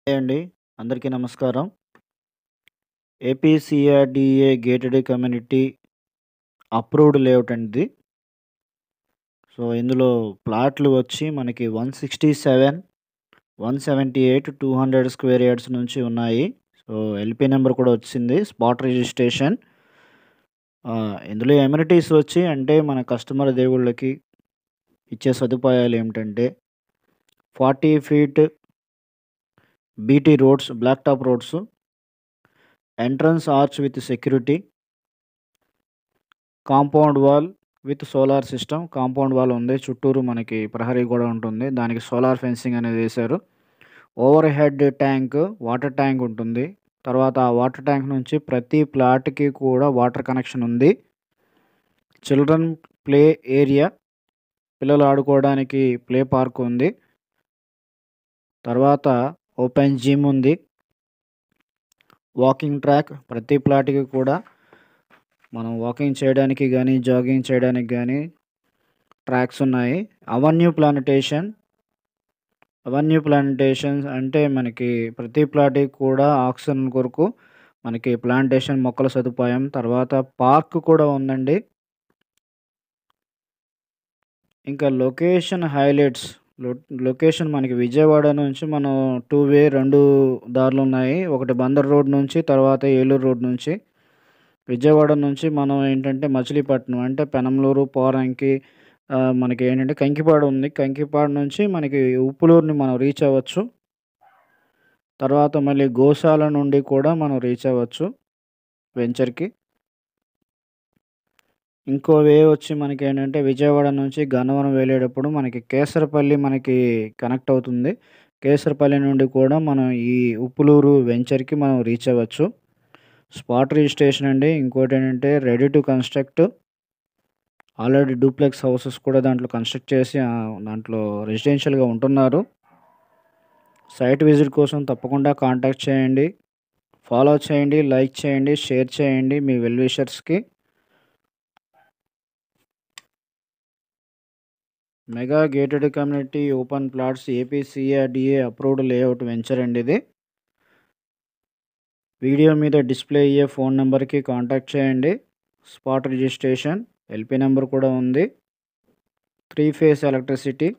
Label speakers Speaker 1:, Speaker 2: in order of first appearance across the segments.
Speaker 1: Hi అండి. అందరికీ నమస్కారం. APCRDA gated community approved layout అండి ఇది. సో, ఇందులో ప్లాట్లు వచ్చి మనకి 167, 178, 200 స్క్వేర్ యార్డ్స్ నుంచి ఉన్నాయి. సో, ఎల్‌పీ నంబర్ కూడా వచ్చింది. Spot registration. ఇందులో అమ్యూనిటీస్ వచ్చి అంటే మన కస్టమర్ దేవుళ్ళకి ఇచ్చే సదుపాయాలు ఏమిటంటే 40 feet BT roads, black top roads, entrance arch with security, compound wall with solar system. Compound wall ఉంది. చుట్టూరు మనకి ప్రహరీ గోడ ఉంటుంది. దానికి సోలార్ ఫెన్సింగ్ అనేది వేశారు. Over head tank, water tank ఉంటుంది. తర్వాత ఆ వాటర్ ట్యాంక్ నుంచి ప్రతి ప్లాట్‌కి కూడా వాటర్ కనెక్షన్ ఉంది. చిల్డ్రన్ ప్లే ఏరియా, పిల్లలు ఆడుకోవడానికి ప్లే పార్క్ ఉంది. తర్వాత ఓపెన్ జిమ్ ఉంది. వాకింగ్ ట్రాక్ ప్రతి ప్లాట్‌కి కూడా మనం వాకింగ్ చేయడానికి గానీ, జాగింగ్ చేయడానికి గానీ ట్రాక్స్ ఉన్నాయి. అవెన్యూ ప్లాంటేషన్స్ అంటే మనకి ప్రతి ప్లాట్‌కి కూడా ఆక్సిజన్ కొరకు మనకి ప్లాంటేషన్ మొక్కల సదుపాయం. తర్వాత పార్క్ కూడా ఉందండి. ఇంకా లొకేషన్ హైలైట్స్. లొకేషన్ మనకి విజయవాడ నుంచి మనం 2 వే 2 దారులున్నాయి. ఒకటి బందర్ రోడ్ నుంచి, తర్వాత ఏలూరు రోడ్ నుంచి. విజయవాడ నుంచి మనం ఏంటంటే మచిలీపట్నం అంటే పెనంలూరు, పోరంకి, మనకి ఏంటంటే కంకిపాడు ఉంది. కంకిపాడు నుంచి మనకి ఉప్పులూరుని మనం రీచ్ అవ్వచ్చు. తర్వాత మళ్ళీ గోశాల నుండి కూడా మనం రీచ్ అవ్వచ్చు వెంచర్‌కి. ఇంకో వే వచ్చి మనకేంటంటే విజయవాడ నుంచి గన్నవరం వెళ్ళేటప్పుడు మనకి కేసరపల్లి మనకి కనెక్ట్ అవుతుంది. కేసరపల్లి నుండి కూడా మనం ఈ ఉప్పులూరు వెంచర్‌కి మనం రీచ్ అవ్వచ్చు. స్పాట్ రిజిస్ట్రేషన్ అండి. ఇంకోటేంటంటే ready to construct. Already duplex houses కూడా దాంట్లో కన్‌స్ట్రక్ట్ చేసి దాంట్లో రెసిడెన్షియల్‌గా ఉంటున్నారు. సైట్ విజిట్ కోసం తప్పకుండా కాంటాక్ట్ చేయండి. ఫాలో చేయండి, లైక్ చేయండి, షేర్ చేయండి మీ వెల్ విషర్స్‌కి. Mega gated community open plots APCRDA approved layout venture అండి ఇది. వీడియో మీద డిస్‌ప్లే అయ్యే ఫోన్ నంబర్‌కి కాంటాక్ట్ చేయండి. స్పాట్ రిజిస్ట్రేషన్, ఎల్‌పీ నంబర్ కూడా ఉంది. 3 ఫేస్ ఎలక్ట్రిసిటీ.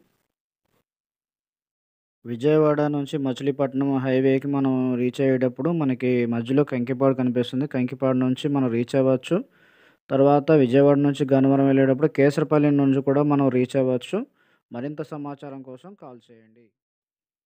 Speaker 1: విజయవాడ నుంచి మచిలీపట్నం హైవేకి మనం రీచ్ అయ్యేటప్పుడు మనకి మధ్యలో కంకిపాడు కనిపిస్తుంది. కంకిపాడు నుంచి మనం రీచ్ అవ్వచ్చు. తర్వాత విజయవాడ నుంచి గన్నవరం వెళ్ళేటప్పుడు కేసరపల్లి నుంచి కూడా మనం రీచ్ అవ్వచ్చు. మరింత సమాచారం కోసం కాల్ చేయండి.